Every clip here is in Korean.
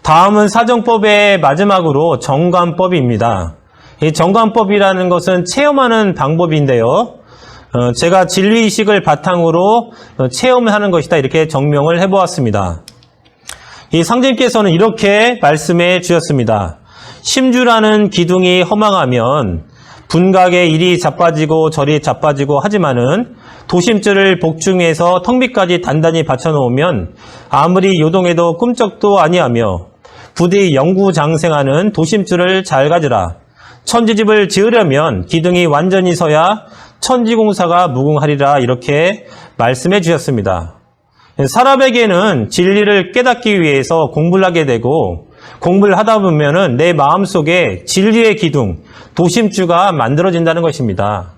다음은 사정법의 마지막으로 정관법입니다. 이 정관법이라는 것은 체험하는 방법인데요. 제가 진리의식을 바탕으로 체험을 하는 것이다, 이렇게 정명을 해보았습니다. 이 상제님께서는 이렇게 말씀해 주셨습니다. 심주라는 기둥이 허망하면 분각에 이리 자빠지고 저리 자빠지고 하지만은 도심줄을 복중해서 턱 밑까지 단단히 받쳐놓으면 아무리 요동해도 꿈쩍도 아니하며 부디 영구장생하는 도심줄을 잘 가지라. 천지집을 지으려면 기둥이 완전히 서야 천지공사가 무궁하리라, 이렇게 말씀해 주셨습니다. 사람에게는 진리를 깨닫기 위해서 공부를 하게 되고, 공부를 하다 보면은 내 마음속에 진리의 기둥, 도심주가 만들어진다는 것입니다.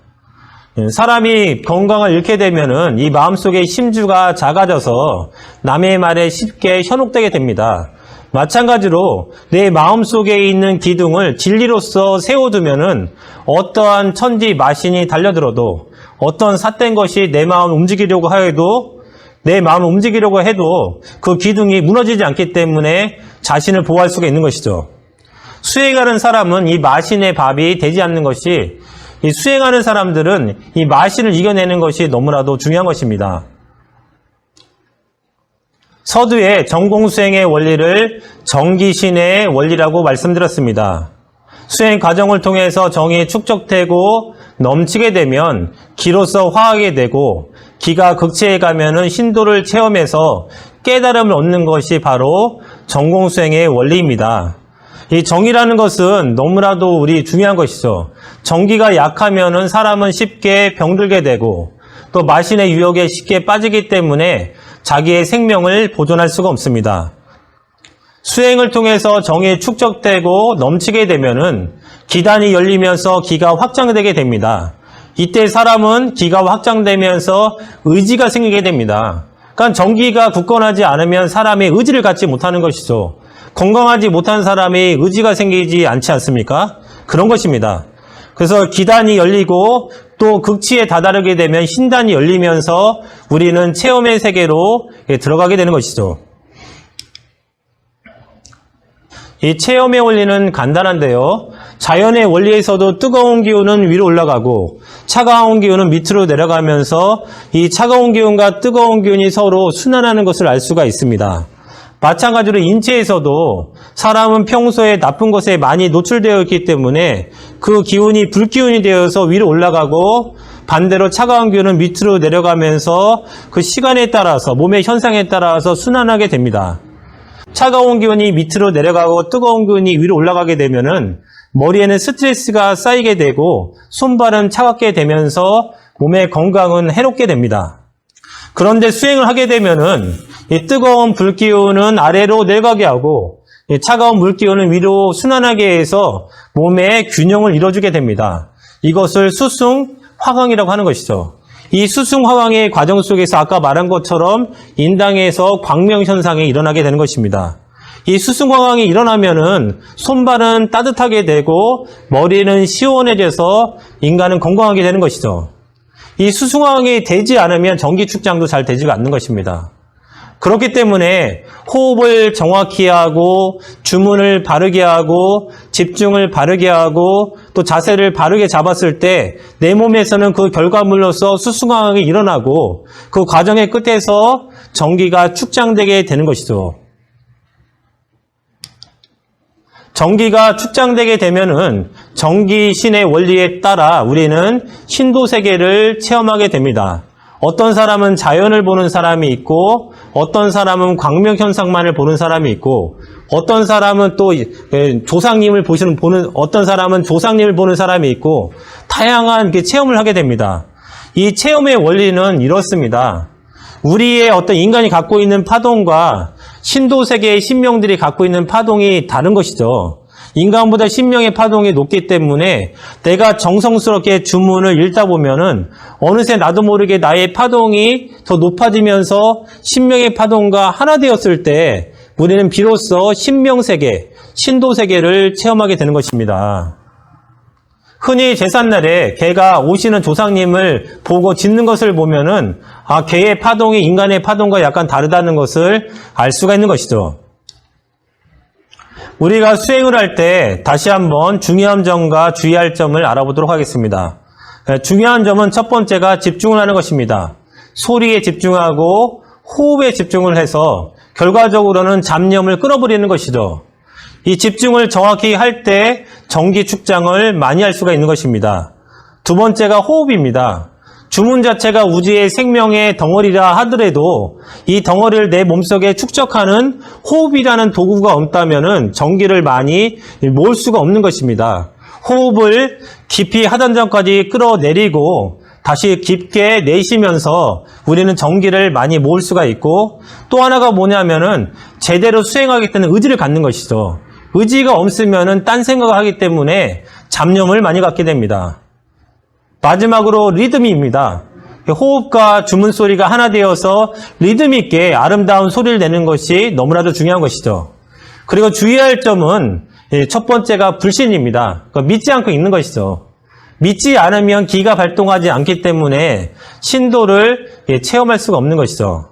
사람이 건강을 잃게 되면은 이 마음속에 심주가 작아져서 남의 말에 쉽게 현혹되게 됩니다. 마찬가지로 내 마음속에 있는 기둥을 진리로서 세워두면은 어떠한 천지 마신이 달려들어도, 어떤 삿된 것이 내 마음을 움직이려고 하여도, 내 마음을 움직이려고 해도 그 기둥이 무너지지 않기 때문에 자신을 보호할 수가 있는 것이죠. 수행하는 사람은 이 마신의 밥이 되지 않는 것이, 이 수행하는 사람들은 이 마신을 이겨내는 것이 너무나도 중요한 것입니다. 서두에 정공수행의 원리를 정기신의 원리라고 말씀드렸습니다. 수행 과정을 통해서 정이 축적되고 넘치게 되면 기로서 화하게 되고, 기가 극치에 가면은 신도를 체험해서 깨달음을 얻는 것이 바로 정공수행의 원리입니다. 이 정이라는 것은 너무나도 우리 중요한 것이죠. 정기가 약하면은 사람은 쉽게 병들게 되고, 또 마신의 유혹에 쉽게 빠지기 때문에 자기의 생명을 보존할 수가 없습니다. 수행을 통해서 정이 축적되고 넘치게 되면은 기단이 열리면서 기가 확장되게 됩니다. 이때 사람은 기가 확장되면서 의지가 생기게 됩니다. 그러니까 정기가 굳건하지 않으면 사람의 의지를 갖지 못하는 것이죠. 건강하지 못한 사람이 의지가 생기지 않지 않습니까? 그런 것입니다. 그래서 기단이 열리고 또 극치에 다다르게 되면 신단이 열리면서 우리는 체험의 세계로 들어가게 되는 것이죠. 이 체험의 원리는 간단한데요. 자연의 원리에서도 뜨거운 기운은 위로 올라가고 차가운 기운은 밑으로 내려가면서 이 차가운 기운과 뜨거운 기운이 서로 순환하는 것을 알 수가 있습니다. 마찬가지로 인체에서도 사람은 평소에 나쁜 것에 많이 노출되어 있기 때문에 그 기운이 불기운이 되어서 위로 올라가고, 반대로 차가운 기운은 밑으로 내려가면서 그 시간에 따라서, 몸의 현상에 따라서 순환하게 됩니다. 차가운 기운이 밑으로 내려가고 뜨거운 기운이 위로 올라가게 되면은 머리에는 스트레스가 쌓이게 되고 손발은 차갑게 되면서 몸의 건강은 해롭게 됩니다. 그런데 수행을 하게 되면은 이 뜨거운 불기운은 아래로 내려가게 하고 이 차가운 물기운은 위로 순환하게 해서 몸의 균형을 이뤄주게 됩니다. 이것을 수승 화강이라고 하는 것이죠. 이 수승 화강의 과정 속에서 아까 말한 것처럼 인당에서 광명 현상이 일어나게 되는 것입니다. 이 수승 화강이 일어나면은 손발은 따뜻하게 되고 머리는 시원해져서 인간은 건강하게 되는 것이죠. 이 수승 화강이 되지 않으면 전기 축장도 잘 되지가 않는 것입니다. 그렇기 때문에 호흡을 정확히 하고 주문을 바르게 하고 집중을 바르게 하고 또 자세를 바르게 잡았을 때 내 몸에서는 그 결과물로서 수승화강이 일어나고 그 과정의 끝에서 전기가 축장되게 되는 것이죠. 전기가 축장되게 되면은 전기신의 원리에 따라 우리는 신도 세계를 체험하게 됩니다. 어떤 사람은 자연을 보는 사람이 있고, 어떤 사람은 광명 현상만을 보는 사람이 있고, 어떤 사람은 또 조상님을 보는, 어떤 사람은 조상님을 보는 사람이 있고, 다양한 체험을 하게 됩니다. 이 체험의 원리는 이렇습니다. 우리의 어떤 인간이 갖고 있는 파동과 신도 세계의 신명들이 갖고 있는 파동이 다른 것이죠. 인간보다 신명의 파동이 높기 때문에 내가 정성스럽게 주문을 읽다 보면은 어느새 나도 모르게 나의 파동이 더 높아지면서 신명의 파동과 하나 되었을 때 우리는 비로소 신명세계, 신도세계를 체험하게 되는 것입니다. 흔히 제삿날에 개가 오시는 조상님을 보고 짖는 것을 보면은 개의 파동이 인간의 파동과 약간 다르다는 것을 알 수가 있는 것이죠. 우리가 수행을 할 때 다시 한번 중요한 점과 주의할 점을 알아보도록 하겠습니다. 중요한 점은 첫 번째가 집중을 하는 것입니다. 소리에 집중하고 호흡에 집중을 해서 결과적으로는 잡념을 끊어버리는 것이죠. 이 집중을 정확히 할 때 정기 축장을 많이 할 수가 있는 것입니다. 두 번째가 호흡입니다. 주문 자체가 우주의 생명의 덩어리라 하더라도 이 덩어리를 내 몸속에 축적하는 호흡이라는 도구가 없다면 전기를 많이 모을 수가 없는 것입니다. 호흡을 깊이 하단장까지 끌어내리고 다시 깊게 내쉬면서 우리는 전기를 많이 모을 수가 있고, 또 하나가 뭐냐면은 제대로 수행하겠다는 의지를 갖는 것이죠. 의지가 없으면은 딴 생각을 하기 때문에 잡념을 많이 갖게 됩니다. 마지막으로 리듬입니다. 호흡과 주문 소리가 하나 되어서 리듬 있게 아름다운 소리를 내는 것이 너무나도 중요한 것이죠. 그리고 주의할 점은 첫 번째가 불신입니다. 그러니까 믿지 않고 있는 것이죠. 믿지 않으면 기가 발동하지 않기 때문에 신도를 체험할 수가 없는 것이죠.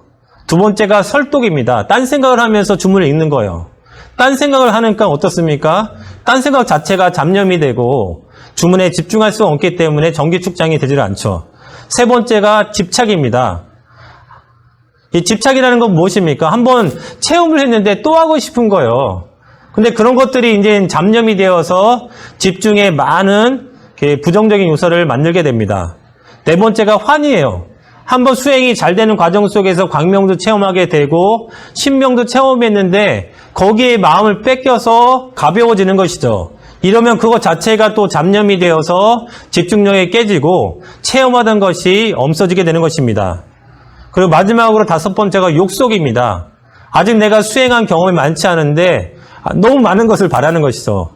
두 번째가 설독입니다. 딴 생각을 하면서 주문을 읽는 거예요. 딴 생각을 하니까 어떻습니까? 딴 생각 자체가 잡념이 되고 주문에 집중할 수 없기 때문에 정기 축장이 되질 않죠. 세 번째가 집착입니다. 이 집착이라는 건 무엇입니까? 한번 체험을 했는데 또 하고 싶은 거예요. 근데 그런 것들이 이제 잡념이 되어서 집중에 많은 부정적인 요소를 만들게 됩니다. 네 번째가 환희예요. 한번 수행이 잘 되는 과정 속에서 광명도 체험하게 되고 신명도 체험했는데 거기에 마음을 뺏겨서 가벼워지는 것이죠. 이러면 그것 자체가 또 잡념이 되어서 집중력이 깨지고 체험하던 것이 없어지게 되는 것입니다. 그리고 마지막으로 다섯 번째가 욕속입니다. 아직 내가 수행한 경험이 많지 않은데 너무 많은 것을 바라는 것이죠.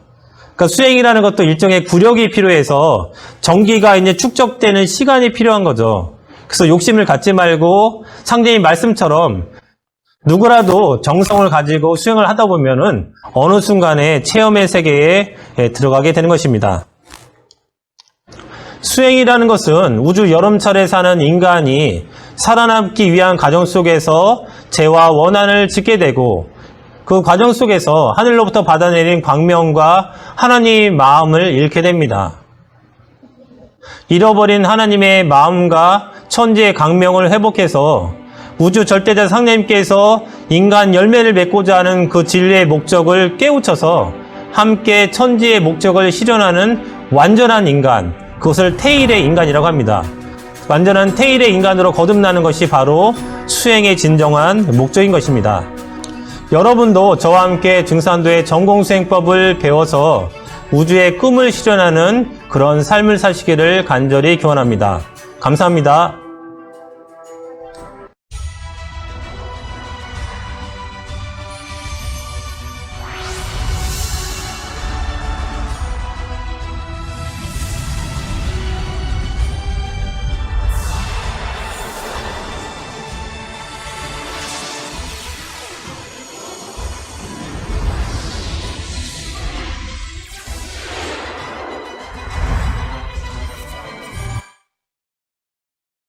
그러니까 수행이라는 것도 일종의 구력이 필요해서 정기가 이제 축적되는 시간이 필요한 거죠. 그래서 욕심을 갖지 말고 상제님 말씀처럼 누구라도 정성을 가지고 수행을 하다 보면은 어느 순간에 체험의 세계에 들어가게 되는 것입니다. 수행이라는 것은 우주 여름철에 사는 인간이 살아남기 위한 과정 속에서 죄와 원한을 짓게 되고 그 과정 속에서 하늘로부터 받아내린 광명과 하나님의 마음을 잃게 됩니다. 잃어버린 하나님의 마음과 천지의 광명을 회복해서 우주 절대자 상님께서 인간 열매를 맺고자 하는 그 진리의 목적을 깨우쳐서 함께 천지의 목적을 실현하는 완전한 인간, 그것을 태일의 인간이라고 합니다. 완전한 태일의 인간으로 거듭나는 것이 바로 수행의 진정한 목적인 것입니다. 여러분도 저와 함께 증산도의 전공수행법을 배워서 우주의 꿈을 실현하는 그런 삶을 사시기를 간절히 기원합니다. 감사합니다.